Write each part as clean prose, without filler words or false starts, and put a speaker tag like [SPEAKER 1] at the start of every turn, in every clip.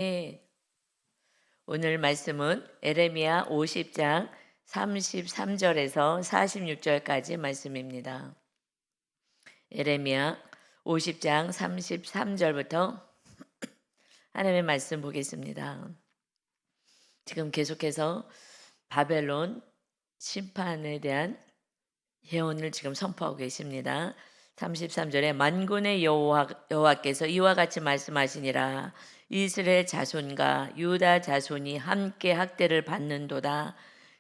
[SPEAKER 1] 네, 오늘 말씀은 에레미야 50장 33절에서 46절까지 말씀입니다. 에레미야 50장 33절부터 하나님의 말씀 보겠습니다. 지금 계속해서 바벨론 심판에 대한 예언을 지금 선포하고 계십니다. 33절에 만군의 여호와께서 이와 같이 말씀하시니라. 이스라엘 자손과 유다 자손이 함께 학대를 받는도다.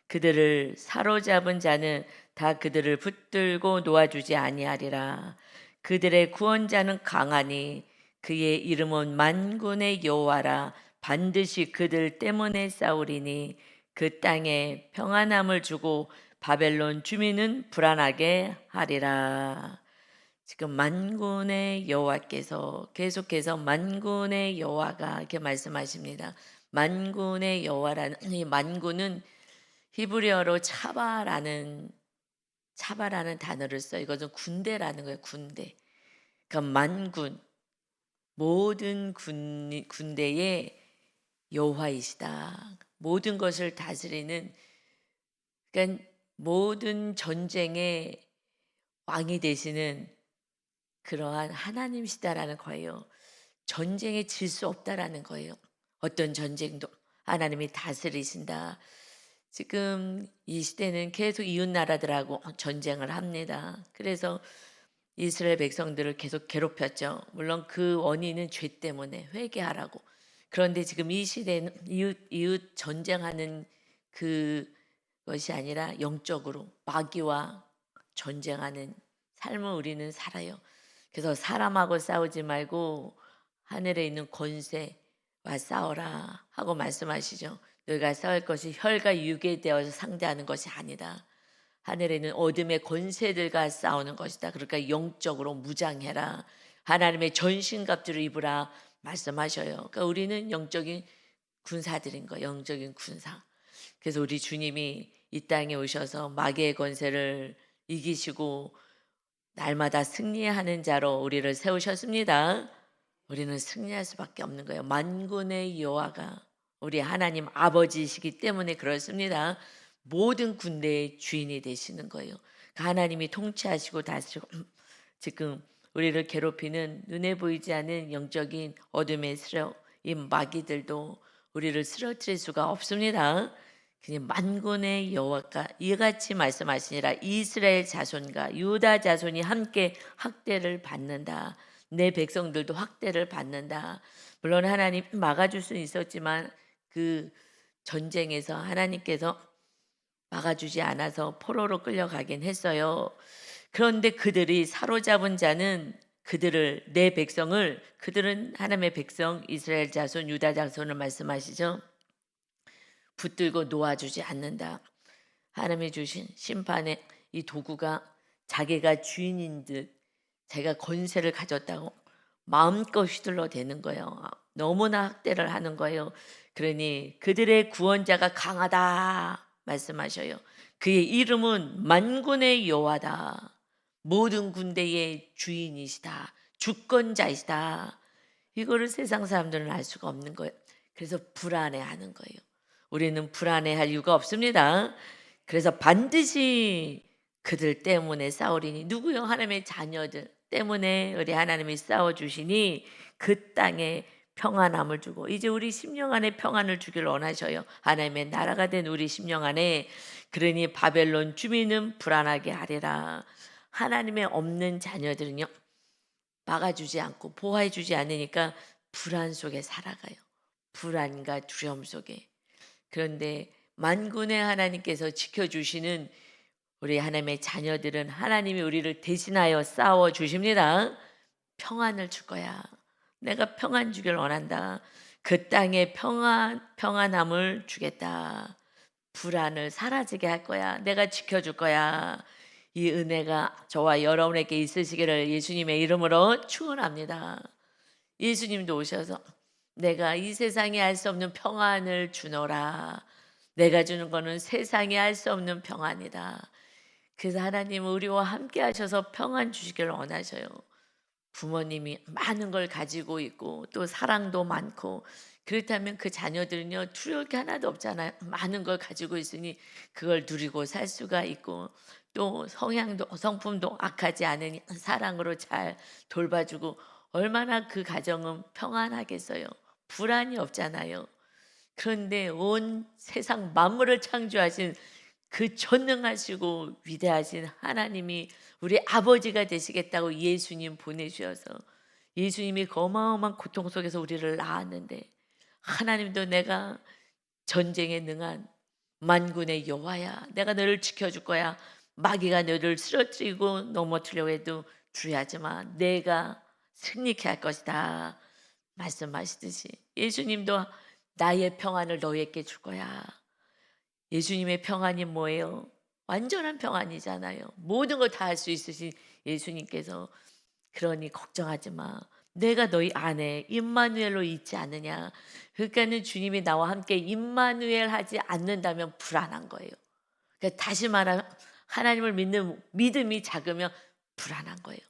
[SPEAKER 1] 그들을 사로잡은 자는 다 그들을 붙들고 놓아주지 아니하리라. 그들의 구원자는 강하니 그의 이름은 만군의 여호와라. 반드시 그들 때문에 싸우리니 그 땅에 평안함을 주고 바벨론 주민은 불안하게 하리라. 지금 만군의 여호와께서 계속해서 만군의 여호와가 이렇게 말씀하십니다. 만군의 여호와라는 이 만군은 히브리어로 차바라는 단어를 써요. 이것은 군대라는 거예요. 군대. 그러니까 만군 모든 군대의 여호와이시다. 모든 것을 다스리는, 그러니까 모든 전쟁의 왕이 되시는 그러한 하나님이시다라는 거예요. 전쟁에 질 수 없다라는 거예요. 어떤 전쟁도 하나님이 다스리신다. 지금 이 시대는 계속 이웃 나라들하고 전쟁을 합니다. 그래서 이스라엘 백성들을 계속 괴롭혔죠. 물론 그 원인은 죄 때문에 회개하라고. 그런데 지금 이 시대는 이웃 전쟁하는 그것이 아니라 영적으로 마귀와 전쟁하는 삶을 우리는 살아요. 그래서 사람하고 싸우지 말고 하늘에 있는 권세와 싸워라 하고 말씀하시죠. 너희가 싸울 것이 혈과 육에 되어서 상대하는 것이 아니다. 하늘에 있는 어둠의 권세들과 싸우는 것이다. 그러니까 영적으로 무장해라. 하나님의 전신갑주를 입으라 말씀하셔요. 그러니까 우리는 영적인 군사들인 거예요. 영적인 군사. 그래서 우리 주님이 이 땅에 오셔서 마귀의 권세를 이기시고 날마다 승리하는 자로 우리를 세우셨습니다. 우리는 승리할 수밖에 없는 거예요. 만군의 여호와가 우리 하나님 아버지이시기 때문에 그렇습니다. 모든 군대의 주인이 되시는 거예요. 하나님이 통치하시고 다스리고 지금 우리를 괴롭히는 눈에 보이지 않는 영적인 어둠의 세력, 이 마귀들도 우리를 쓰러뜨릴 수가 없습니다. 그냥 만군의 여호와가 이같이 말씀하시니라. 이스라엘 자손과 유다 자손이 함께 학대를 받는다. 내 백성들도 학대를 받는다. 물론 하나님 막아줄 수는 있었지만 그 전쟁에서 하나님께서 막아주지 않아서 포로로 끌려가긴 했어요. 그런데 그들이 사로잡은 자는 그들을, 내 백성을, 그들은 하나님의 백성 이스라엘 자손 유다 자손을 말씀하시죠. 붙들고 놓아주지 않는다. 하나님이 주신 심판의 이 도구가 자기가 주인인 듯 자기가 권세를 가졌다고 마음껏 휘둘러 대는 거예요. 너무나 학대를 하는 거예요. 그러니 그들의 구원자가 강하다 말씀하셔요. 그의 이름은 만군의 여호와다. 모든 군대의 주인이시다. 주권자이시다. 이거를 세상 사람들은 알 수가 없는 거예요. 그래서 불안해하는 거예요. 우리는 불안해할 이유가 없습니다. 그래서 반드시 그들 때문에 싸우리니, 누구요? 하나님의 자녀들 때문에 우리 하나님이 싸워주시니 그 땅에 평안함을 주고, 이제 우리 심령 안에 평안을 주기를 원하셔요. 하나님의 나라가 된 우리 심령 안에. 그러니 바벨론 주민은 불안하게 하리라. 하나님의 없는 자녀들은요, 막아주지 않고 보호해주지 않으니까 불안 속에 살아가요. 불안과 두려움 속에. 그런데 만군의 하나님께서 지켜주시는 우리 하나님의 자녀들은 하나님이 우리를 대신하여 싸워 주십니다. 평안을 줄 거야. 내가 평안 주길 원한다. 그 땅에 평안함을 주겠다. 불안을 사라지게 할 거야. 내가 지켜줄 거야. 이 은혜가 저와 여러분에게 있으시기를 예수님의 이름으로 축원합니다. 예수님도 오셔서 내가 이 세상에 알 수 없는 평안을 주노라. 내가 주는 거는 세상에 알 수 없는 평안이다. 그래서 하나님은 우리와 함께 하셔서 평안 주시기를 원하셔요. 부모님이 많은 걸 가지고 있고 또 사랑도 많고 그렇다면 그 자녀들은요, 두려울 게 하나도 없잖아요. 많은 걸 가지고 있으니 그걸 누리고 살 수가 있고, 또 성향도 성품도 악하지 않으니 사랑으로 잘 돌봐주고, 얼마나 그 가정은 평안하겠어요. 불안이 없잖아요. 그런데 온 세상 만물을 창조하신 그 전능하시고 위대하신 하나님이 우리 아버지가 되시겠다고 예수님 보내주셔서, 예수님이 그 어마어마한 고통 속에서 우리를 낳았는데, 하나님도 내가 전쟁에 능한 만군의 여호와야, 내가 너를 지켜줄 거야, 마귀가 너를 쓰러뜨리고 넘어뜨려고 해도 두려워하지 마, 내가 승리케 할 것이다 말씀하시듯이, 예수님도 나의 평안을 너에게 줄 거야. 예수님의 평안이 뭐예요? 완전한 평안이잖아요. 모든 걸 다 할 수 있으신 예수님께서, 그러니 걱정하지 마, 내가 너희 안에 임마누엘로 있지 않느냐. 그러니까는 주님이 나와 함께 임마누엘 하지 않는다면 불안한 거예요. 그러니까 다시 말하면 하나님을 믿는 믿음이 작으면 불안한 거예요.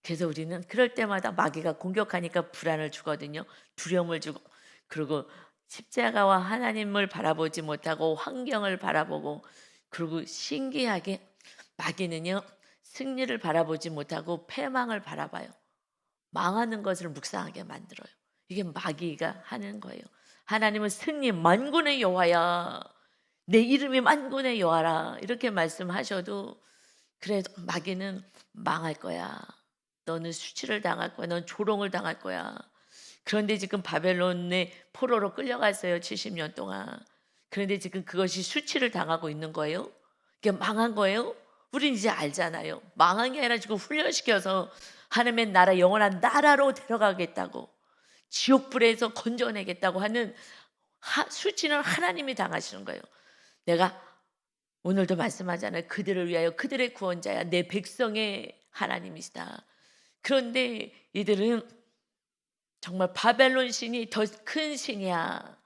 [SPEAKER 1] 그래서 우리는 그럴 때마다 마귀가 공격하니까 불안을 주거든요. 두려움을 주고, 그리고 십자가와 하나님을 바라보지 못하고 환경을 바라보고, 그리고 신기하게 마귀는요, 승리를 바라보지 못하고 패망을 바라봐요. 망하는 것을 묵상하게 만들어요. 이게 마귀가 하는 거예요. 하나님은 승리 만군의 여호와야, 내 이름이 만군의 여호와라, 이렇게 말씀하셔도 그래도 마귀는 망할 거야, 너는 수치를 당할 거야, 넌 조롱을 당할 거야. 그런데 지금 바벨론의 포로로 끌려갔어요, 70년 동안. 그런데 지금 그것이 수치를 당하고 있는 거예요. 그게 망한 거예요. 우린 이제 알잖아요. 망한 게 아니라 지금 훈련시켜서 하나님의 나라, 영원한 나라로 데려가겠다고, 지옥불에서 건져내겠다고 하는 수치는 하나님이 당하시는 거예요. 내가 오늘도 말씀하잖아요. 그들을 위하여 그들의 구원자야, 내 백성의 하나님이시다. 그런데 이들은 정말 바벨론 신이 더 큰 신이야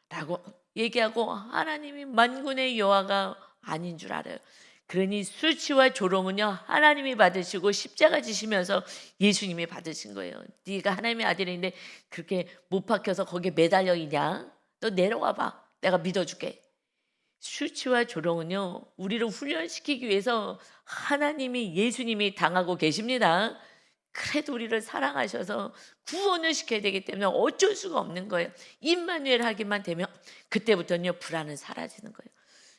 [SPEAKER 1] 라고 얘기하고, 하나님이 만군의 여호와가 아닌 줄 알아요. 그러니 수치와 조롱은요, 하나님이 받으시고 십자가 지시면서 예수님이 받으신 거예요. 네가 하나님의 아들인데 그렇게 못 박혀서 거기에 매달려 있냐? 너 내려와 봐, 내가 믿어줄게. 수치와 조롱은요, 우리를 훈련시키기 위해서 하나님이, 예수님이 당하고 계십니다. 그래도 우리를 사랑하셔서 구원을 시켜야 되기 때문에 어쩔 수가 없는 거예요. 임마누엘 하기만 되면 그때부터는요, 불안은 사라지는 거예요.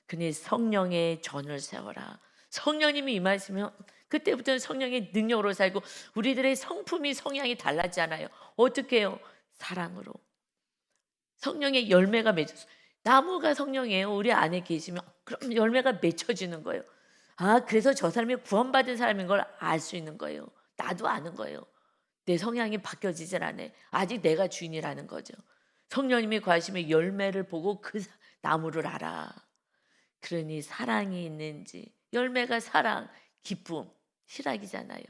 [SPEAKER 1] 그니 성령의 전을 세워라. 성령님이 임하시면 그때부터는 성령의 능력으로 살고, 우리들의 성품이, 성향이 달라지잖아요. 어떻게 해요? 사랑으로. 성령의 열매가 맺어서, 나무가 성령이에요. 우리 안에 계시면 그럼 열매가 맺혀지는 거예요. 아, 그래서 저 사람이 구원받은 사람인 걸 알 수 있는 거예요. 나도 아는 거예요. 내 성향이 바뀌어지질 않아. 아직 내가 주인이라는 거죠. 성령님이 구하시면 열매를 보고 그 나무를 알아. 그러니 사랑이 있는지, 열매가 사랑, 기쁨, 희락이잖아요.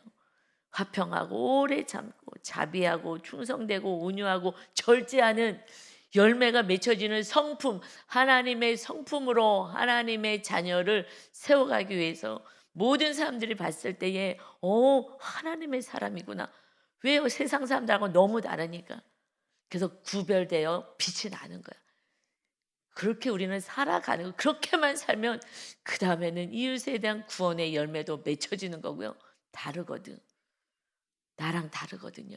[SPEAKER 1] 화평하고 오래 참고 자비하고 충성되고 온유하고 절제하는 열매가 맺혀지는 성품, 하나님의 성품으로 하나님의 자녀를 세워가기 위해서 모든 사람들이 봤을 때에 하나님의 사람이구나. 왜요? 세상 사람들하고 너무 다르니까. 그래서 구별되어 빛이 나는 거야. 그렇게 우리는 살아가는 거. 그렇게만 살면 그 다음에는 이웃에 대한 구원의 열매도 맺혀지는 거고요. 다르거든. 나랑 다르거든요.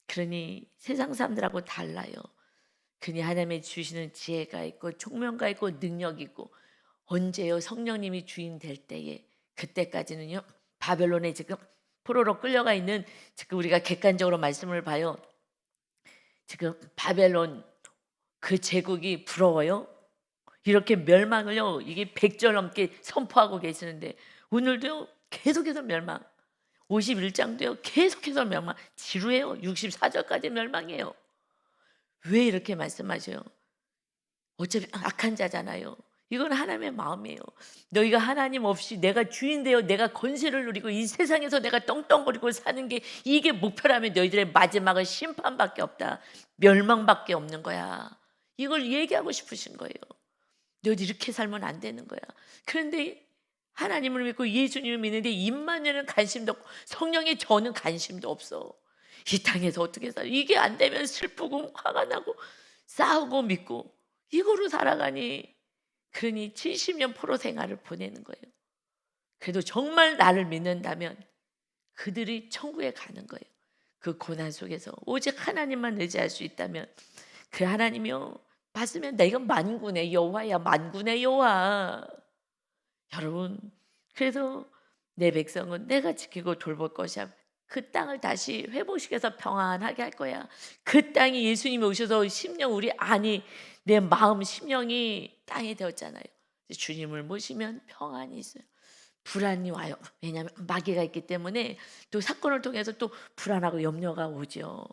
[SPEAKER 1] 그러니 세상 사람들하고 달라요. 그니 하나님의 주시는 지혜가 있고 총명가 있고 능력이 있고, 언제요? 성령님이 주인 될 때에, 그때까지는요, 바벨론에 지금 포로로 끌려가 있는, 지금 우리가 객관적으로 말씀을 봐요. 지금 바벨론 그 제국이 부러워요? 이렇게 멸망을요, 이게 100절 넘게 선포하고 계시는데 오늘도 계속해서 멸망, 51장도요 계속해서 멸망, 지루해요. 64절까지 멸망이에요. 왜 이렇게 말씀하셔요? 어차피 악한 자잖아요. 이건 하나님의 마음이에요. 너희가 하나님 없이 내가 주인 되어 내가 권세를 누리고 이 세상에서 내가 떵떵거리고 사는 게 이게 목표라면 너희들의 마지막은 심판밖에 없다, 멸망밖에 없는 거야. 이걸 얘기하고 싶으신 거예요. 너희들 이렇게 살면 안 되는 거야. 그런데 하나님을 믿고 예수님을 믿는데 임마누엘은 관심도 없고 성령의 저는 관심도 없어. 이 땅에서 어떻게 살아? 이게 안 되면 슬프고 화가 나고 싸우고 믿고 이거로 살아가니 그러니 70년 포로 생활을 보내는 거예요. 그래도 정말 나를 믿는다면 그들이 천국에 가는 거예요. 그 고난 속에서 오직 하나님만 의지할 수 있다면 그 하나님이요 봤으면 내가 만군의 여호와야, 만군의 여호와. 여러분, 그래서 내 백성은 내가 지키고 돌볼 것이야. 그 땅을 다시 회복시켜서 평안하게 할 거야. 그 땅이 예수님이 오셔서 심령 우리 안이 내 마음 심령이 땅이 되었잖아요. 주님을 모시면 평안이 있어요. 불안이 와요. 왜냐하면 마귀가 있기 때문에 또 사건을 통해서 또 불안하고 염려가 오죠.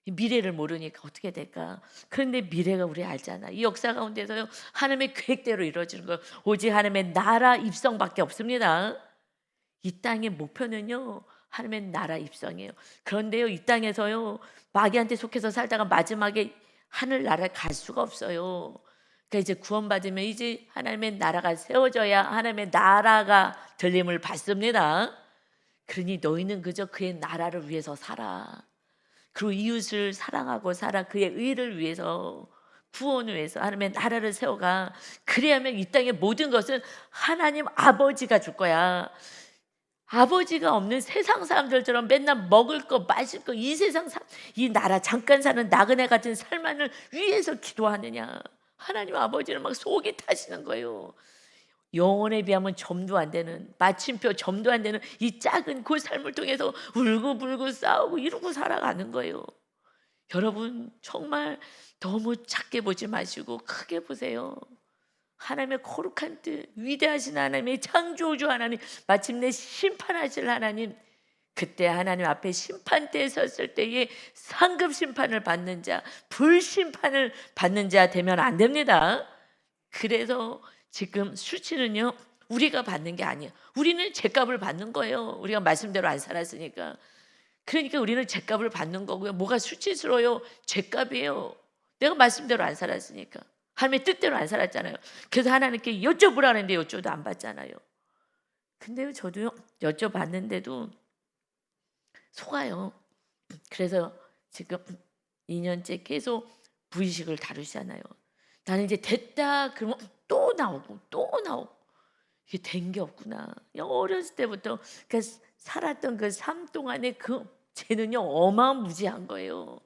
[SPEAKER 1] 미래를 모르니까 어떻게 될까? 그런데 미래가 우리 알잖아. 이 역사 가운데서요 하나님의 계획대로 이루어지는 거 오직 하나님의 나라 입성밖에 없습니다. 이 땅의 목표는요 하나님의 나라 입성이에요. 그런데요 이 땅에서요 마귀한테 속해서 살다가 마지막에 하늘 나라에 갈 수가 없어요. 그러니까 이제 구원받으면 이제 하나님의 나라가 세워져야 하나님의 나라가 들림을 받습니다. 그러니 너희는 그저 그의 나라를 위해서 살아. 그리고 이웃을 사랑하고 살아. 그의 의를 위해서, 구원을 위해서 하나님의 나라를 세워가. 그래야면 이 땅의 모든 것은 하나님 아버지가 줄 거야. 아버지가 없는 세상 사람들처럼 맨날 먹을 거 마실 거 이 세상 이 나라 잠깐 사는 나그네 같은 삶만을 위해서 기도하느냐. 하나님 아버지는 막 속이 타시는 거예요. 영혼에 비하면 점도 안 되는, 마침표 점도 안 되는 이 작은 그 삶을 통해서 울고불고 싸우고 이러고 살아가는 거예요. 여러분 정말 너무 작게 보지 마시고 크게 보세요. 하나님의 거룩한 뜻, 위대하신 하나님의 창조주 하나님, 마침내 심판하실 하나님, 그때 하나님 앞에 심판대에 섰을 때에 상급 심판을 받는 자, 불심판을 받는 자 되면 안 됩니다. 그래서 지금 수치는요 우리가 받는 게 아니에요. 우리는 죗값을 받는 거예요. 우리가 말씀대로 안 살았으니까. 그러니까 우리는 죗값을 받는 거고요. 뭐가 수치스러워요? 죗값이에요. 내가 말씀대로 안 살았으니까. 하나님의 뜻대로 안 살았잖아요. 그래서 하나님께 여쭤보라는데 여쭤도 안 받잖아요. 근데요 저도요 여쭤봤는데도 속아요. 그래서 지금 2년째 계속 부의식을 다루시잖아요. 나는 이제 됐다 그러면 또 나오고 또 나오고 이게 된 게 없구나. 어렸을 때부터 그 살았던 그 삶 동안에 그 죄는요 어마무지한 거예요.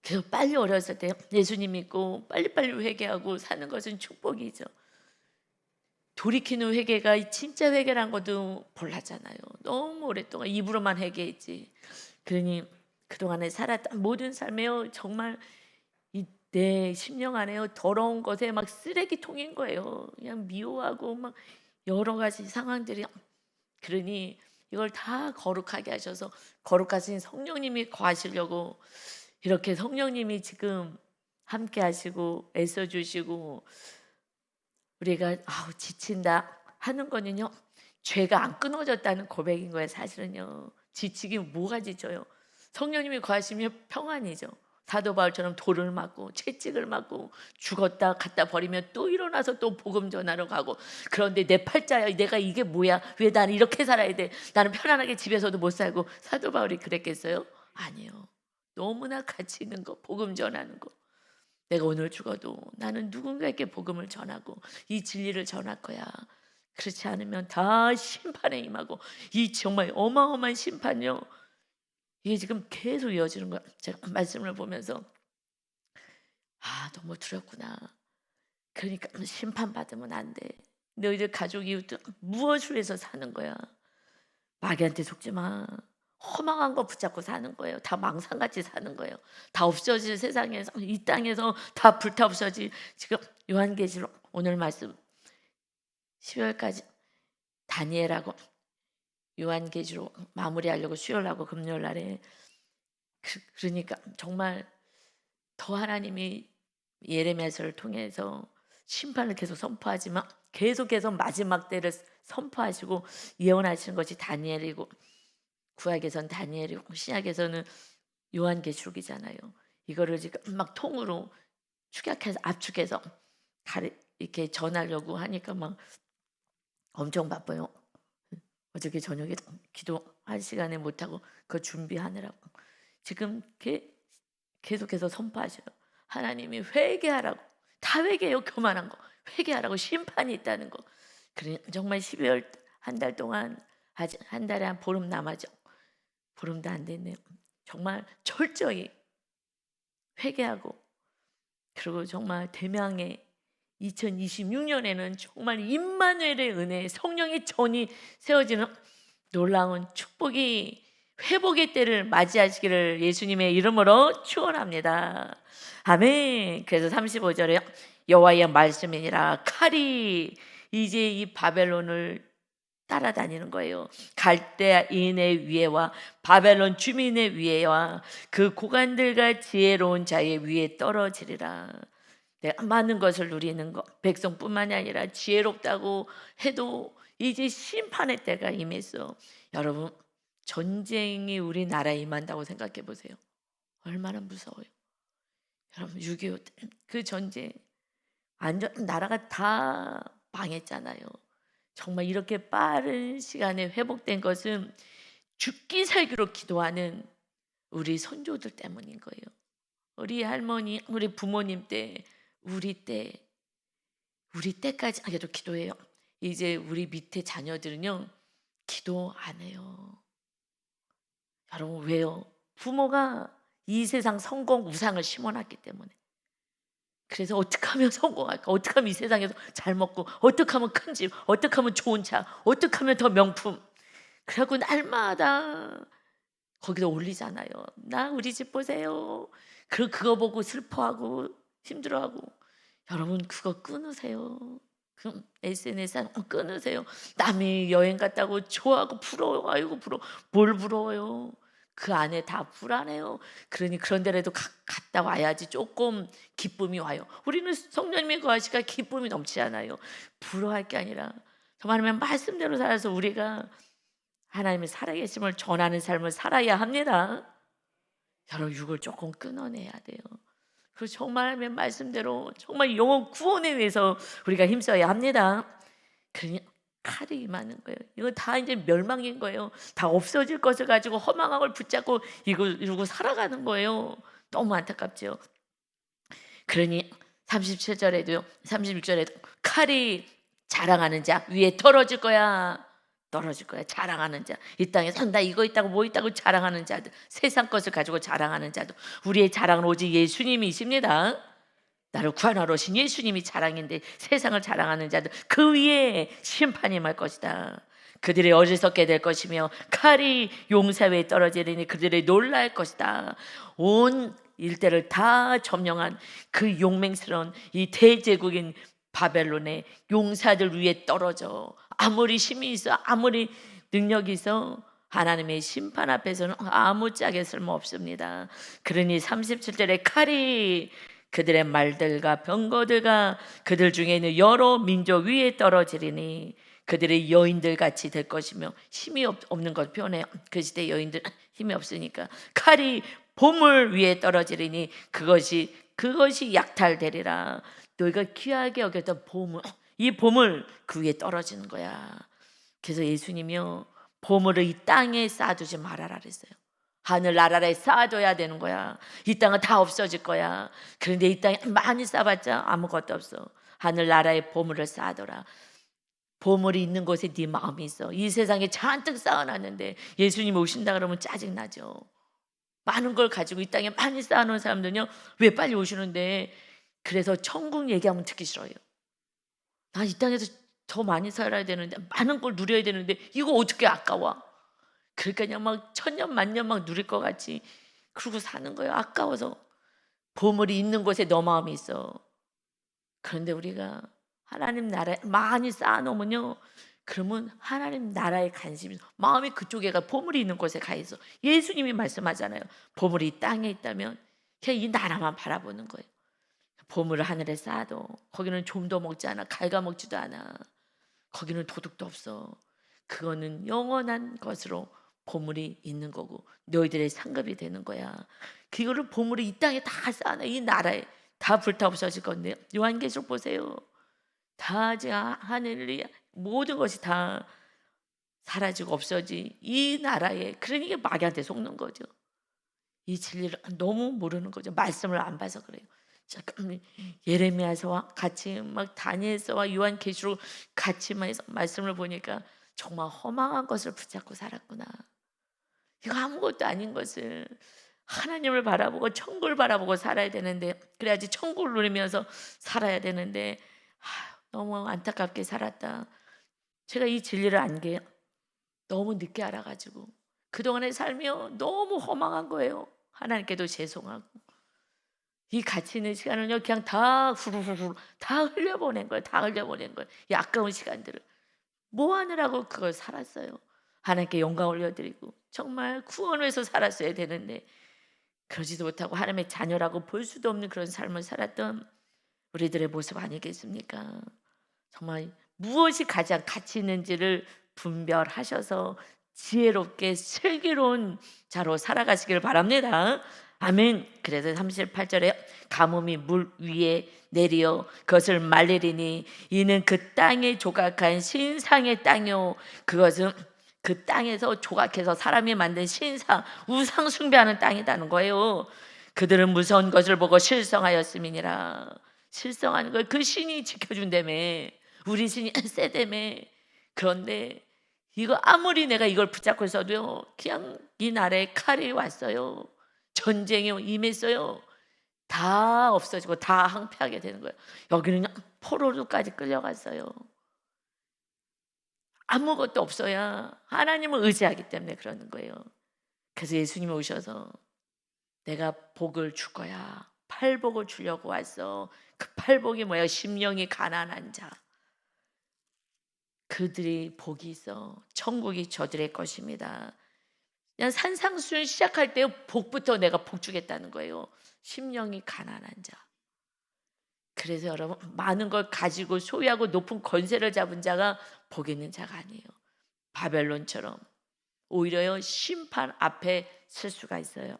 [SPEAKER 1] 그래서 빨리 어렸을 때 예수님 믿고 빨리빨리 회개하고 사는 것은 축복이죠. 돌이키는 회개가 진짜 회개란 것도 몰랐잖아요. 너무 오랫동안 입으로만 회개했지. 그러니 그동안에 살았던 모든 삶에요 정말 내 심령 안에요 더러운 것에 막 쓰레기통인 거예요. 그냥 미워하고 막 여러 가지 상황들이. 그러니 이걸 다 거룩하게 하셔서 거룩하신 성령님이 거하시려고 이렇게 성령님이 지금 함께 하시고 애써 주시고 우리가 지친다 하는 거는요 죄가 안 끊어졌다는 고백인 거예요. 사실은요 지치긴 뭐가 지쳐요. 성령님이 거하시면 평안이죠. 사도 바울처럼 돌을 맞고 채찍을 맞고 죽었다 갖다 버리면 또 일어나서 또 복음 전하러 가고. 그런데 내 팔자야 내가 이게 뭐야, 왜 나는 이렇게 살아야 돼, 나는 편안하게 집에서도 못 살고. 사도 바울이 그랬겠어요? 아니요. 너무나 가치 있는 거 복음 전하는 거. 내가 오늘 죽어도 나는 누군가에게 복음을 전하고 이 진리를 전할 거야. 그렇지 않으면 다 심판에 임하고 이 정말 어마어마한 심판요 이게 지금 계속 이어지는 거야. 제가 말씀을 보면서 너무 두렵구나. 그러니까 심판받으면 안 돼. 너희들 가족 이웃들 무엇을 위해서 사는 거야. 마귀한테 속지 마. 허망한 거 붙잡고 사는 거예요. 다 망상같이 사는 거예요. 다 없어질 세상에서 이 땅에서 다 불타 없어질. 지금 요한계시록 오늘 말씀 12월까지 다니엘하고 요한계시록 마무리하려고 수요일하고 금요일 날에 그러니까 정말 더 하나님이 예레미야서를 통해서 심판을 계속 선포하지만 계속해서 마지막 때를 선포하시고 예언하시는 것이 다니엘이고 구약에서는 다니엘이고 신약에서는 요한계시록이잖아요. 이거를 지금 막 통으로 축약해서 압축해서 이렇게 전하려고 하니까 막 엄청 바빠요. 어저께 저녁에 기도할 시간에 못하고 그거 준비하느라고 지금 계속해서 선포하셔요. 하나님이 회개하라고, 다 회개해요. 교만한 거 회개하라고, 심판이 있다는 거. 그래 정말 12월 한 달 동안, 아직 한 달에 한 보름 남았죠. 보름도 안 됐네요. 정말 철저히 회개하고, 그리고 정말 대명의 2026년에는 정말 임마누엘의 은혜, 성령의 전이 세워지는 놀라운 축복이, 회복의 때를 맞이하시기를 예수님의 이름으로 축원합니다. 아멘. 그래서 35절에 여호와의 말씀이니라 칼이 이제 이 바벨론을 따라다니는 거예요. 갈대인의 위에와 바벨론 주민의 위에와 그 고관들과 지혜로운 자의 위에 떨어지리라. 내가 많은 것을 누리는 것, 백성뿐만이 아니라 지혜롭다고 해도 이제 심판의 때가 임했어. 여러분, 전쟁이 우리나라에 임한다고 생각해 보세요. 얼마나 무서워요. 여러분, 6.25 그 전쟁, 완전 나라가 다 망했잖아요. 정말 이렇게 빠른 시간에 회복된 것은 죽기 살기로 기도하는 우리 선조들 때문인 거예요. 우리 할머니, 우리 부모님 때, 우리 때까지 그래도 기도해요. 이제 우리 밑에 자녀들은요, 기도 안 해요. 여러분, 왜요? 부모가 이 세상 성공 우상을 심어놨기 때문에. 그래서 어떻게 하면 성공할까? 어떻게 하면 이 세상에서 잘 먹고, 어떻게 하면 큰 집, 어떻게 하면 좋은 차, 어떻게 하면 더 명품. 그래갖고 날마다 거기다 올리잖아요. 나 우리 집 보세요. 그거 보고 슬퍼하고 힘들어하고. 여러분, 그거 끊으세요. 그 SNS 끊으세요. 남이 여행 갔다고 좋아하고 부러워. 아이고 부러워. 뭘 부러워요? 그 안에 다 불안해요. 그러니 그런 데라도 갔다 와야지 조금 기쁨이 와요. 우리는 성령님이 거하시니까 기쁨이 넘치지 않아요. 부러워할 게 아니라 정말 말씀대로 살아서 우리가 하나님의 살아계심을 전하는 삶을 살아야 합니다. 여러분, 육을 조금 끊어내야 돼요. 그리고 정말 말씀대로 정말 영혼 구원에 위해서 우리가 힘써야 합니다. 그냥 칼이 임하는 거예요. 이거 다 이제 멸망인 거예요. 다 없어질 것을 가지고 허망한 걸 붙잡고 이러고 살아가는 거예요. 너무 안타깝죠. 그러니 37절에도요, 36절에도 칼이 자랑하는 자 위에 떨어질 거야. 떨어질 거야. 자랑하는 자, 이 땅에서 나 이거 있다고 뭐 있다고 자랑하는 자들, 세상 것을 가지고 자랑하는 자들, 우리의 자랑은 오직 예수님이십니다. 나를 구하러 오신 예수님이 자랑인데 세상을 자랑하는 자들, 그 위에 심판이 임할 것이다. 그들이 어리석게 될 것이며 칼이 용사위에 떨어지리니 그들이 놀랄 것이다. 온 일대를 다 점령한 그 용맹스러운 이 대제국인 바벨론의 용사들 위에 떨어져. 아무리 힘이 있어, 아무리 능력이 있어, 하나님의 심판 앞에서는 아무짝에 쓸모없습니다. 그러니 37절에 칼이 그들의 말들과 병거들과 그들 중에 있는 여러 민족 위에 떨어지리니 그들의 여인들 같이 될 것이며, 힘이 없는 것 표현해요. 그 시대 여인들 힘이 없으니까 칼이 보물 위에 떨어지리니 그것이 약탈되리라. 너희가 귀하게 여겼던 보물, 이 보물 그 위에 떨어지는 거야. 그래서 예수님이요, 보물을 이 땅에 쌓아두지 말아라 그랬어요. 하늘나라에 쌓아둬야 되는 거야. 이 땅은 다 없어질 거야. 그런데 이 땅에 많이 쌓아봤자 아무것도 없어. 하늘나라에 보물을 쌓아둬라. 보물이 있는 곳에 네 마음이 있어. 이 세상에 잔뜩 쌓아놨는데 예수님 오신다 그러면 짜증나죠. 많은 걸 가지고 이 땅에 많이 쌓아놓은 사람들은요, 왜 빨리 오시는데. 그래서 천국 얘기하면 듣기 싫어요. 나 이 땅에서 더 많이 살아야 되는데, 많은 걸 누려야 되는데 이거 어떻게 아까워. 그러니까 그냥 막 천년 만년 막 누릴 것 같이 그러고 사는 거예요. 아까워서. 보물이 있는 곳에 너 마음이 있어. 그런데 우리가 하나님 나라에 많이 쌓아놓으면요, 그러면 하나님 나라에 관심이, 마음이 그쪽에가, 보물이 있는 곳에 가 있어. 예수님이 말씀하잖아요. 보물이 이 땅에 있다면 그냥 이 나라만 바라보는 거예요. 보물을 하늘에 쌓아도 거기는 좀도 먹지 않아. 갉아먹지도 않아. 거기는 도둑도 없어. 그거는 영원한 것으로 보물이 있는 거고 너희들의 상급이 되는 거야. 그거를 보물이 이 땅에 다 쌓아놔. 이 나라에 다 불타 없어질 건데, 요한계시록 보세요. 다 하늘이 모든 것이 다 사라지고 없어지 이 나라에. 그러니까 마귀한테 속는 거죠. 이 진리를 너무 모르는 거죠. 말씀을 안 봐서 그래요. 잠깐 예레미야서와 같이 막 다니엘서와 요한계시록 같이 말씀을 보니까 정말 허망한 것을 붙잡고 살았구나. 이거 아무것도 아닌 것을 하나님을 바라보고 천국을 바라보고 살아야 되는데, 그래야지 천국을 누리면서 살아야 되는데 너무 안타깝게 살았다. 제가 이 진리를 안 게 너무 늦게 알아가지고 그동안의 삶이 너무 허망한 거예요. 하나님께도 죄송하고 이 가치 있는 시간을요 그냥 다 후루루루 다 흘려보낸 거예요. 다 흘려보낸 거예요. 이 아까운 시간들을 뭐 하느라고 그걸 살았어요. 하나님께 영광 올려드리고 정말 구원을 해서 살았어야 되는데 그러지도 못하고 하나님의 자녀라고 볼 수도 없는 그런 삶을 살았던 우리들의 모습 아니겠습니까? 정말 무엇이 가장 가치 있는지를 분별하셔서 지혜롭게 슬기로운 자로 살아가시길 바랍니다. 아멘. 그래서 38절에 가뭄이 물 위에 내리어 그것을 말리리니 이는 그 땅에 조각한 신상의 땅이요, 그것은 그 땅에서 조각해서 사람이 만든 신상 우상 숭배하는 땅이라는 거예요. 그들은 무서운 것을 보고 실성하였음이니라. 실성하는 걸 그 신이 지켜준다며. 우리 신이 세다며. 그런데 이거 아무리 내가 이걸 붙잡고 있어도요 그냥 이 나라에 칼이 왔어요. 전쟁이 임했어요. 다 없어지고 다 항폐하게 되는 거예요. 여기는 포로로까지 끌려갔어요. 아무것도 없어야 하나님을 의지하기 때문에 그러는 거예요. 그래서 예수님이 오셔서 내가 복을 줄 거야. 팔복을 주려고 왔어. 그 팔복이 뭐야? 심령이 가난한 자. 그들이 복이 있어. 천국이 저들의 것입니다. 그냥 산상수훈 시작할 때 복부터 내가 복 주겠다는 거예요. 심령이 가난한 자. 그래서 여러분 많은 걸 가지고 소유하고 높은 권세를 잡은 자가 복 있는 자가 아니에요. 바벨론처럼 오히려 심판 앞에 설 수가 있어요.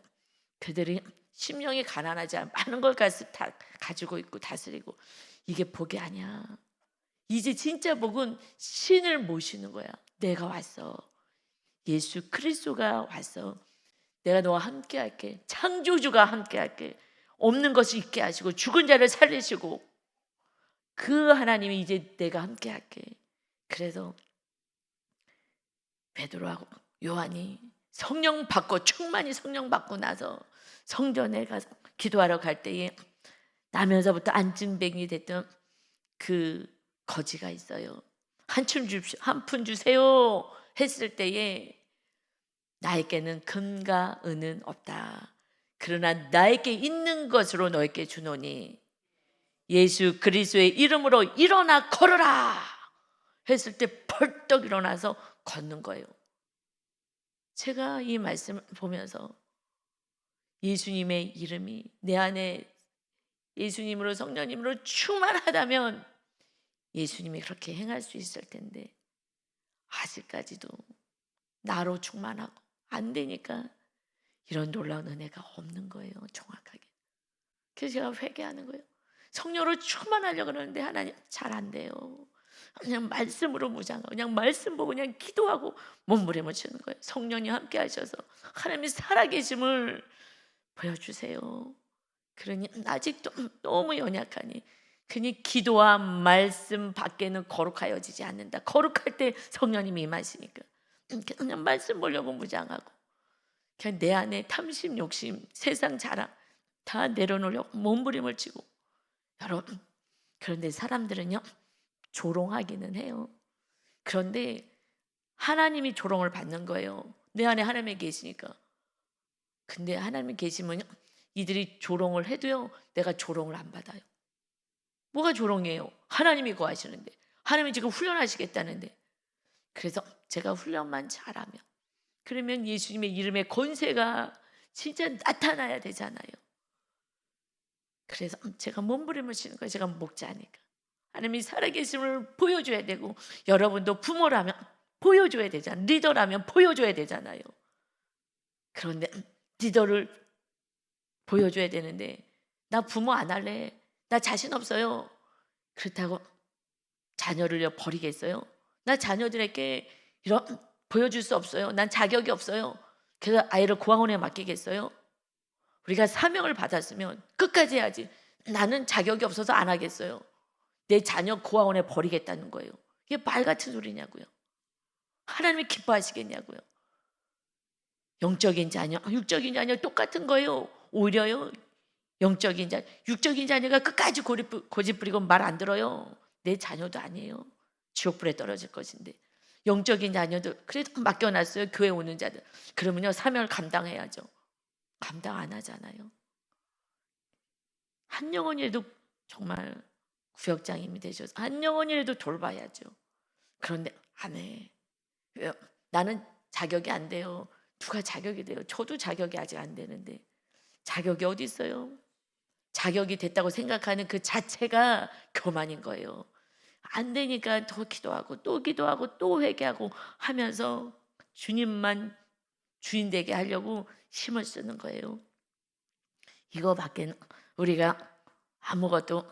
[SPEAKER 1] 그들이 심령이 가난하지 않아 많은 걸 다 가지고 있고 다스리고 이게 복이 아니야. 이제 진짜 복은 신을 모시는 거야. 내가 왔어. 예수 그리스도가 왔어. 내가 너와 함께 할게. 창조주가 함께 할게. 없는 것을 있게 하시고 죽은 자를 살리시고 그 하나님이 이제 내가 함께 할게. 그래서 베드로하고 요한이 성령 받고 충만히 성령 받고 나서 성전에 가서 기도하러 갈 때에 나면서부터 안진뱅이 됐던 그 거지가 있어요. 한 푼 주세요 했을 때에 나에게는 금과 은은 없다. 그러나 나에게 있는 것으로 너에게 주노니 예수 그리스도의 이름으로 일어나 걸어라 했을 때 벌떡 일어나서 걷는 거예요. 제가 이 말씀을 보면서 예수님의 이름이 내 안에 예수님으로 성령님으로 충만하다면 예수님이 그렇게 행할 수 있을 텐데 아직까지도 나로 충만하고 안 되니까 이런 놀라운 은혜가 없는 거예요. 정확하게. 그래서 제가 회개하는 거예요. 성령으로 충만하려고 그러는데 하나님 잘 안 돼요. 그냥 말씀으로 무장하고 그냥 말씀 보고 그냥 기도하고 몸부림을 치는 거예요. 성령이 함께 하셔서 하나님이 살아계심을 보여주세요. 그러니 아직도 너무 연약하니 그니 기도와 말씀 밖에는 거룩하여지지 않는다. 거룩할 때 성령님이 임하시니까 그냥 말씀 보려고 무장하고 그냥 내 안에 탐심, 욕심, 세상 자랑 다 내려놓으려고 몸부림을 치고 여러분 그런데 사람들은요 조롱하기는 해요. 그런데 하나님이 조롱을 받는 거예요. 내 안에 하나님이 계시니까. 근데 하나님이 계시면 이들이 조롱을 해도요 내가 조롱을 안 받아요. 뭐가 조롱이에요? 하나님이 구하시는데 하나님이 지금 훈련하시겠다는데. 그래서 제가 훈련만 잘하면 그러면 예수님의 이름의 권세가 진짜 나타나야 되잖아요. 그래서 제가 몸부림을 치는 거예요. 제가 목자니까 하나님이 살아계심을 보여줘야 되고 여러분도 부모라면 보여줘야 되잖아요. 리더라면 보여줘야 되잖아요. 그런데 리더를 보여줘야 되는데 나 부모 안 할래. 나 자신 없어요. 그렇다고 자녀를 버리겠어요? 나 자녀들에게 이런 보여줄 수 없어요. 난 자격이 없어요. 그래서 아이를 고아원에 맡기겠어요? 우리가 사명을 받았으면 끝까지 해야지. 나는 자격이 없어서 안 하겠어요. 내 자녀 고아원에 버리겠다는 거예요. 이게 말 같은 소리냐고요. 하나님이 기뻐하시겠냐고요. 영적인 자녀, 육적인 자녀 똑같은 거예요. 오히려요. 영적인 자녀, 육적인 자녀가 끝까지 고집 부리고 말 안 들어요. 내 자녀도 아니에요. 지옥불에 떨어질 것인데. 영적인 자녀들 그래도 맡겨놨어요. 교회 오는 자들. 그러면요 사명을 감당해야죠. 감당 안 하잖아요. 한 영혼이라도 정말 구역장님이 되셔서 한 영혼이라도 돌봐야죠. 그런데 안 해. 왜요? 나는 자격이 안 돼요. 누가 자격이 돼요? 저도 자격이 아직 안 되는데 자격이 어디 있어요? 자격이 됐다고 생각하는 그 자체가 교만인 거예요. 안 되니까 더 기도하고 또 기도하고 또 회개하고 하면서 주님만 주인 되게 하려고 힘을 쓰는 거예요. 이거밖에 우리가 아무것도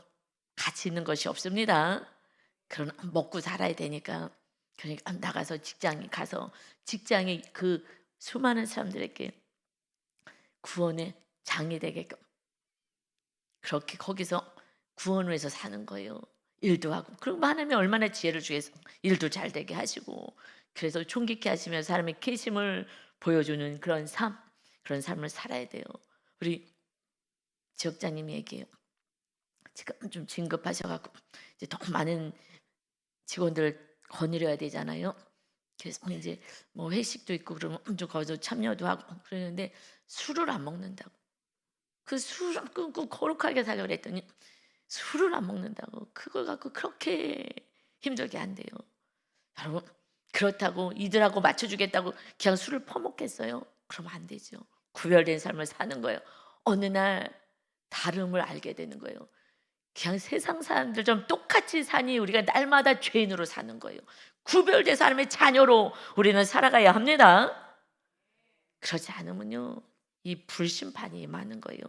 [SPEAKER 1] 가치 있는 것이 없습니다. 그러나 먹고 살아야 되니까 그러니까 나가서 직장에 가서 직장에 그 수많은 사람들에게 구원의 장이 되게끔 그렇게 거기서 구원을 해서 사는 거예요. 일도 하고 그리고 하나님이 얼마나 지혜를 주해서 일도 잘 되게 하시고 그래서 총깃케 하시면서 사람의 계심을 보여주는 그런 삶을 살아야 돼요. 우리 지역장님이 얘기해요. 지금 좀 진급하셔갖고 이제 더 많은 직원들 거느려야 되잖아요. 그래서 이제 뭐 회식도 있고 그러면 좀 거기서 참여도 하고 그러는데 술을 안 먹는다고. 그 술을 끊고 거룩하게 살려고 했더니 술을 안 먹는다고. 그걸 갖고 그렇게 힘들게 한대요. 여러분 그렇다고 이들하고 맞춰주겠다고 그냥 술을 퍼먹겠어요? 그러면 안 되죠. 구별된 삶을 사는 거예요. 어느 날 다름을 알게 되는 거예요. 그냥 세상 사람들 좀 똑같이 사니 우리가 날마다 죄인으로 사는 거예요. 구별된 사람의 자녀로 우리는 살아가야 합니다. 그렇지 않으면요 이 불심판이 많은 거예요.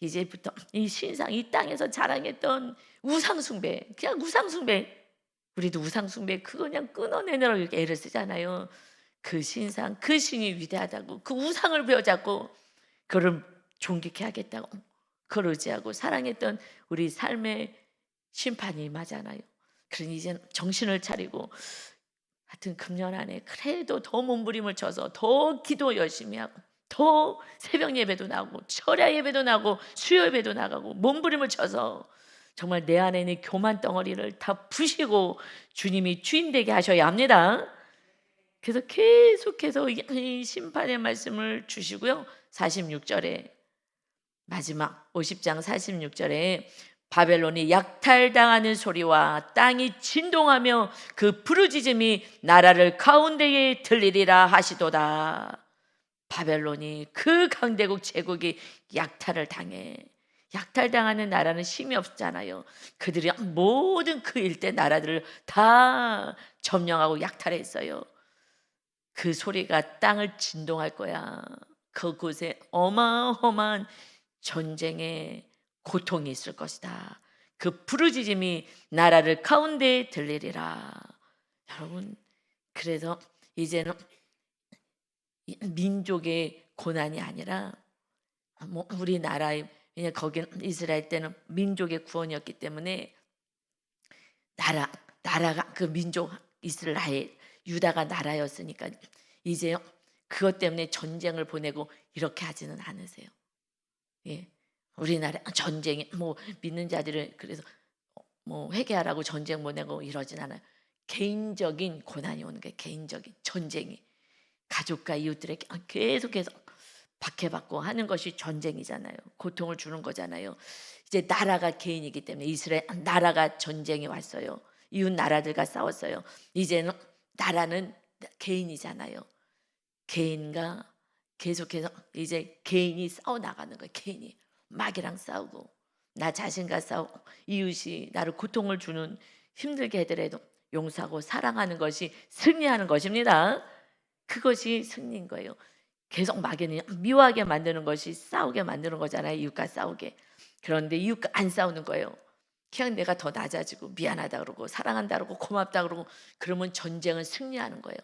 [SPEAKER 1] 이제부터 이 신상 이 땅에서 자랑했던 우상숭배 그냥 우상숭배 우리도 우상숭배 그거 그냥 끊어내느라고 이렇게 애를 쓰잖아요. 그 신상 그 신이 위대하다고 그 우상을 베어잡고 그를 존귀케 하겠다고 그걸 의지하고 사랑했던 우리 삶의 심판이 맞잖아요. 그러니 이제 정신을 차리고 하여튼 금년 안에 그래도 더 몸부림을 쳐서 더 기도 열심히 하고 더 새벽 예배도 나고 철야 예배도 나고 수요 예배도 나가고 몸부림을 쳐서 정말 내 안에 있는 교만 덩어리를 다 푸시고 주님이 주인 되게 하셔야 합니다. 그래서 계속해서 이 심판의 말씀을 주시고요. 46절에 마지막 50장 46절에 바벨론이 약탈당하는 소리와 땅이 진동하며 그 부르짖음이 나라를 가운데에 들리리라 하시도다. 바벨론이 그 강대국 제국이 약탈을 당해. 약탈당하는 나라는 힘이 없잖아요. 그들이 모든 그 일대 나라들을 다 점령하고 약탈했어요. 그 소리가 땅을 진동할 거야. 그곳에 어마어마한 전쟁의 고통이 있을 것이다. 그 부르짖음이 나라를 가운데에 들리리라. 여러분, 그래서 이제는 민족의 고난이 아니라 뭐 우리나라의 왜냐 거기는 이스라엘 때는 민족의 구원이었기 때문에 나라가 그 민족 이스라엘 유다가 나라였으니까 이제 그것 때문에 전쟁을 보내고 이렇게 하지는 않으세요. 예, 우리나라 전쟁이 뭐 믿는 자들을 그래서 뭐 회개하라고 전쟁 보내고 이러진 않아요. 개인적인 고난이 오는 게 개인적인 전쟁이 가족과 이웃들에게 계속해서 박해받고 하는 것이 전쟁이잖아요. 고통을 주는 거잖아요. 이제 나라가 개인이기 때문에 이스라엘 나라가 전쟁에 왔어요. 이웃 나라들과 싸웠어요. 이제는 나라는 개인이잖아요. 개인과 계속해서 이제 개인이 싸워 나가는 거예요. 개인이 마귀랑 싸우고 나 자신과 싸우고 이웃이 나를 고통을 주는 힘들게 하더라도 용서하고 사랑하는 것이 승리하는 것입니다. 그것이 승리인 거예요. 계속 마귀는 미워하게 만드는 것이 싸우게 만드는 거잖아요. 이웃과 싸우게. 그런데 이웃과 안 싸우는 거예요. 그냥 내가 더 낮아지고 미안하다 그러고 사랑한다 그러고 고맙다 그러고 그러면 전쟁은 승리하는 거예요.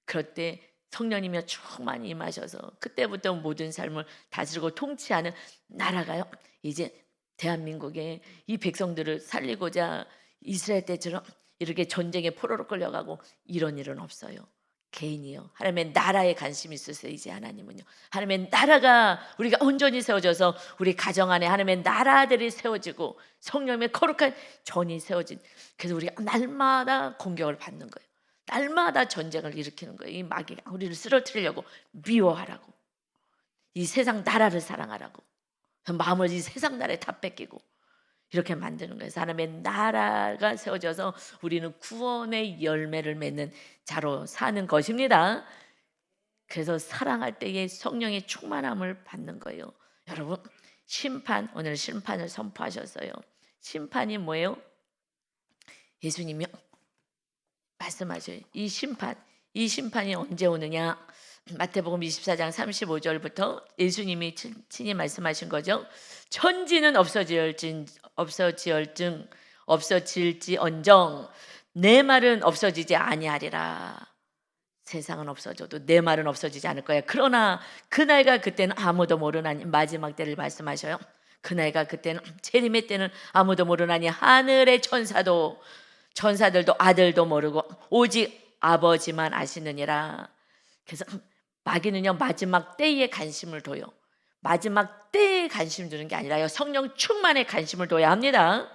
[SPEAKER 1] 그럴 때 성령님이 충만히 임하셔서 그때부터 모든 삶을 다스리고 통치하는 나라가요. 이제 대한민국에 이 백성들을 살리고자 이스라엘 때처럼 이렇게 전쟁에 포로로 끌려가고 이런 일은 없어요. 개인이요. 하나님의 나라에 관심이 있으세요. 이제 하나님은요. 하나님의 나라가 우리가 온전히 세워져서 우리 가정 안에 하나님의 나라들이 세워지고 성령의 거룩한 전이 세워진. 그래서 우리가 날마다 공격을 받는 거예요. 날마다 전쟁을 일으키는 거예요. 이 마귀가 우리를 쓰러뜨리려고 미워하라고. 이 세상 나라를 사랑하라고. 마음을 이 세상 나라에 다 뺏기고 이렇게 만드는 거예요. 하나님의 나라가 세워져서 우리는 구원의 열매를 맺는 자로 사는 것입니다. 그래서 사랑할 때에 성령의 충만함을 받는 거예요. 여러분, 심판, 오늘 심판을 선포하셨어요. 심판이 뭐예요? 예수님이 말씀하셔요. 이 심판이 언제 오느냐? 마태복음 24장 35절부터 예수님이 친히 말씀하신 거죠. 천지는 없어질지언정 내 말은 없어지지 아니하리라. 세상은 없어져도 내 말은 없어지지 않을 거야. 그러나 그날과 그때는 아무도 모르나니, 마지막 때를 말씀하셔요. 그날과 그때는, 재림의 때는 아무도 모르나니 하늘의 천사들도 아들도 모르고 오직 아버지만 아시느니라. 그래서 마귀는요, 마지막 때에 관심을 둬요. 마지막 때에 관심 두는 게 아니라요, 성령 충만에 관심을 둬야 합니다.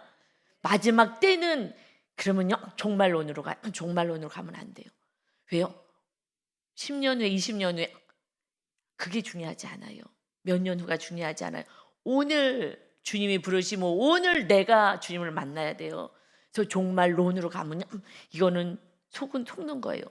[SPEAKER 1] 마지막 때는 그러면요, 종말론으로 가면 안 돼요. 왜요? 10년 후에, 20년 후에 그게 중요하지 않아요. 몇 년 후가 중요하지 않아요. 오늘 주님이 부르시면 오늘 내가 주님을 만나야 돼요. 그래서 종말론으로 가면요, 이거는 속은 속는 거예요.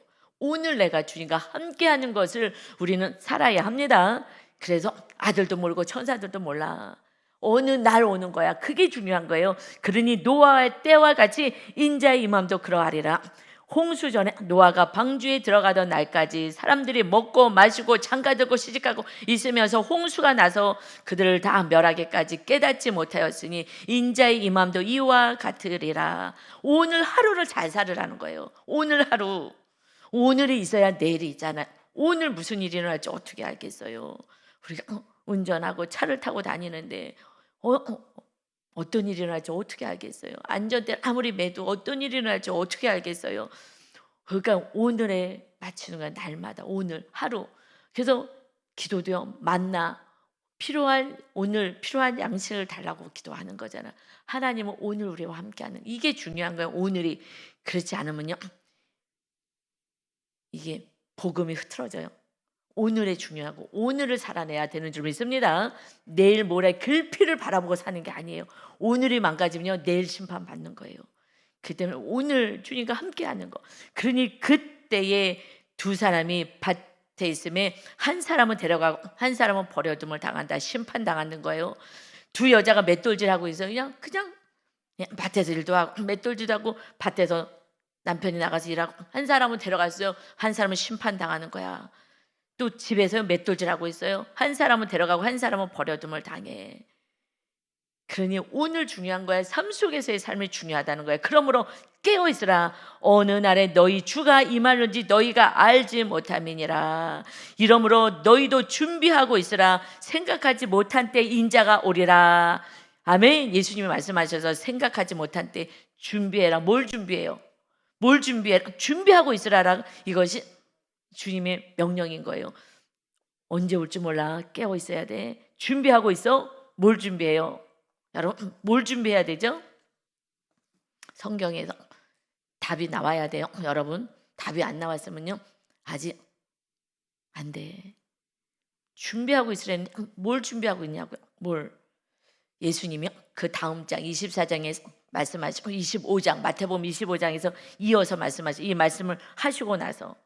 [SPEAKER 1] 오늘 내가 주님과 함께하는 것을 우리는 살아야 합니다. 그래서 아들도 모르고 천사들도 몰라. 어느 날 오는 거야. 그게 중요한 거예요. 그러니 노아의 때와 같이 인자의 임함도 그러하리라. 홍수 전에 노아가 방주에 들어가던 날까지 사람들이 먹고 마시고 장가들고 시집가고 있으면서 홍수가 나서 그들을 다 멸하기까지 깨닫지 못하였으니 인자의 임함도 이와 같으리라. 오늘 하루를 잘 살으라는 거예요. 오늘 하루. 오늘이 있어야 내일이 있잖아요. 오늘 무슨 일이 일어날지 어떻게 알겠어요? 우리가 운전하고 차를 타고 다니는데 어떤 일이 일어날지 어떻게 알겠어요? 안전대를 아무리 매도 어떤 일이 일어날지 어떻게 알겠어요? 그러니까 오늘에 맞추는 거야. 날마다 오늘 하루. 그래서 기도도요, 만나 오늘 필요한 양식을 달라고 기도하는 거잖아. 하나님은 오늘 우리와 함께하는, 이게 중요한 거예요. 오늘이. 그렇지 않으면요, 이게 복음이 흐트러져요. 오늘에 중요하고 오늘을 살아내야 되는 줄 믿습니다. 내일 모레 글피를 바라보고 사는 게 아니에요. 오늘이 망가지면요, 내일 심판받는 거예요. 그 때문에 오늘 주님과 함께하는 거. 그러니 그때에 두 사람이 밭에 있음에 한 사람은 데려가고 한 사람은 버려둠을 당한다. 심판당하는 거예요. 두 여자가 맷돌질하고 있어요. 그냥 밭에서 일도 하고 맷돌질도 하고 밭에서 남편이 나가서 일하고, 한 사람은 데려갔어요. 한 사람은 심판당하는 거야. 또 집에서 맷돌질하고 있어요. 한 사람은 데려가고 한 사람은 버려둠을 당해. 그러니 오늘 중요한 거야. 삶 속에서의 삶이 중요하다는 거야. 그러므로 깨어있으라. 어느 날에 너희 주가 임할는지 너희가 알지 못함이니라. 이러므로 너희도 준비하고 있으라. 생각하지 못한 때 인자가 오리라. 아멘. 예수님이 말씀하셔서 생각하지 못한 때 준비해라. 뭘 준비해요? 뭘 준비해라? 준비하고 있으라라. 이것이 주님의 명령인 거예요. 언제 올지 몰라. 깨어 있어야 돼. 준비하고 있어? 뭘 준비해요? 여러분, 뭘 준비해야 되죠? 성경에서 답이 나와야 돼요. 여러분, 답이 안 나왔으면요, 아직 안 돼. 준비하고 있으라는데 뭘 준비하고 있냐고요? 뭘? 예수님이 그 다음 장 24장에서 말씀하시고 25장 마태복음 25장에서 이어서 말씀하시고, 이 말씀을 하시고 나서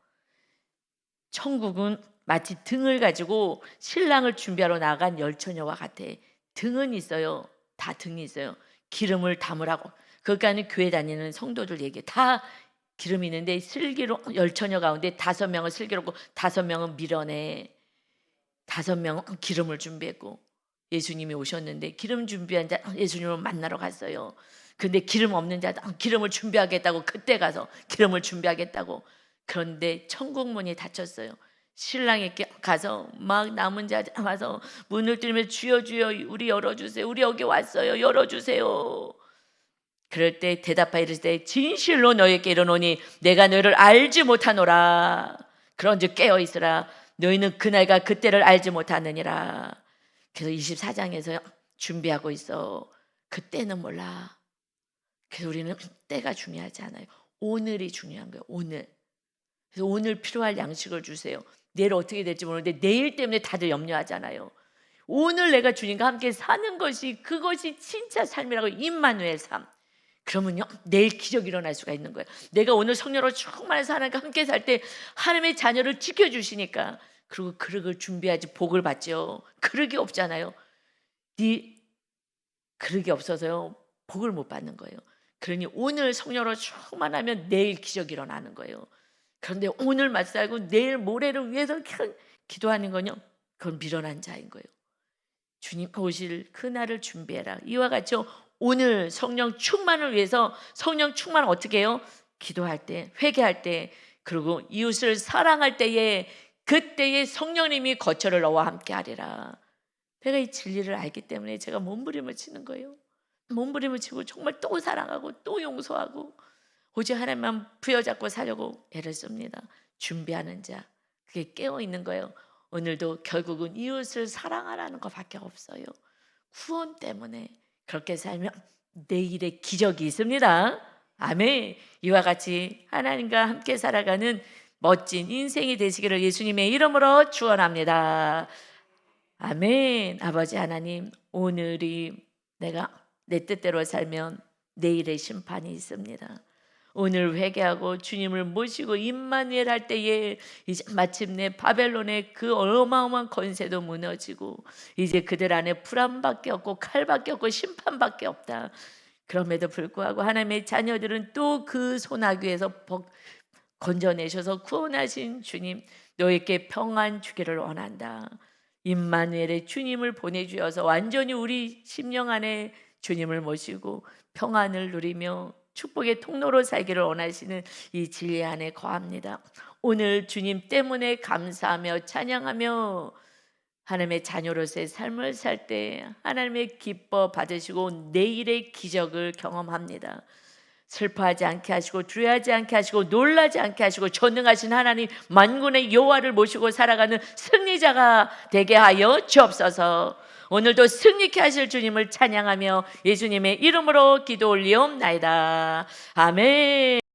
[SPEAKER 1] 천국은 마치 등을 가지고 신랑을 준비하러 나간 열처녀와 같아. 등은 있어요. 다 등이 있어요. 기름을 담으라고. 그러니까 교회 다니는 성도들 얘기해. 다 기름이 있는데 슬기로 열처녀 가운데 5명은 슬기롭고 5명은 미련해. 5명은 기름을 준비했고, 예수님이 오셨는데 기름 준비한 자 예수님을 만나러 갔어요. 근데 기름 없는 자도 기름을 준비하겠다고, 그때 가서 기름을 준비하겠다고. 그런데 천국 문이 닫혔어요. 신랑에게 가서 막 남은 자 와서 문을 두드리며 주여 주여 우리 열어주세요. 우리 여기 왔어요. 열어주세요. 그럴 때 대답하여 이르시되 진실로 너희에게 이르노니 내가 너희를 알지 못하노라. 그런즉 깨어 있으라. 너희는 그날과 그때를 알지 못하느니라. 그래서 24장에서 준비하고 있어. 그때는 몰라. 그래서 우리는 때가 중요하지 않아요. 오늘이 중요한 거예요. 오늘. 그래서 오늘 필요할 양식을 주세요. 내일 어떻게 될지 모르는데 내일 때문에 다들 염려하잖아요. 오늘 내가 주님과 함께 사는 것이 그것이 진짜 삶이라고. 임마누엘 삶. 그러면요 내일 기적이 일어날 수가 있는 거예요. 내가 오늘 성령으로 충만해서 하나님과 함께 살 때 하나님의 자녀를 지켜주시니까. 그리고 그릇을 준비하지 복을 받죠. 그릇이 없잖아요. 네 그릇이 없어서요 복을 못 받는 거예요. 그러니 오늘 성령으로 충만하면 내일 기적이 일어나는 거예요. 그런데 오늘 맞살고 내일 모레를 위해서 기도하는 건요 그건 미련한 자인 거예요. 주님 오실 그날을 준비해라. 이와 같이 오늘 성령 충만을 위해서 성령 충만을 어떻게 해요? 기도할 때, 회개할 때, 그리고 이웃을 사랑할 때에 그때에 성령님이 거처를 너와 함께 하리라. 내가 이 진리를 알기 때문에 제가 몸부림을 치는 거예요. 몸부림을 치고 정말 또 사랑하고 또 용서하고 오직 하나님만 부여잡고 살려고 애를 씁니다. 준비하는 자, 그게 깨어있는 거예요. 오늘도 결국은 이웃을 사랑하라는 것밖에 없어요. 구원 때문에 그렇게 살면 내일의 기적이 있습니다. 아멘. 이와 같이 하나님과 함께 살아가는 멋진 인생이 되시기를 예수님의 이름으로 축원합니다. 아멘. 아버지 하나님, 오늘이 내가 내 뜻대로 살면 내일의 심판이 있습니다. 오늘 회개하고 주님을 모시고 임마누엘 할 때에 이제 마침내 바벨론의 그 어마어마한 권세도 무너지고 이제 그들 안에 불안밖에 없고 칼밖에 없고 심판밖에 없다. 그럼에도 불구하고 하나님의 자녀들은 또 그 소나귀에서 건져내셔서 구원하신 주님 너에게 평안 주기를 원한다. 임마누엘의 주님을 보내주셔서 완전히 우리 심령 안에 주님을 모시고 평안을 누리며 축복의 통로로 살기를 원하시는 이 진리 안에 거합니다. 오늘 주님 때문에 감사하며 찬양하며 하나님의 자녀로서의 삶을 살 때 하나님의 기뻐 받으시고 내일의 기적을 경험합니다. 슬퍼하지 않게 하시고 두려워하지 않게 하시고 놀라지 않게 하시고 전능하신 하나님 만군의 여호와를 모시고 살아가는 승리자가 되게 하여 주옵소서. 오늘도 승리케 하실 주님을 찬양하며 예수님의 이름으로 기도 올리옵나이다. 아멘.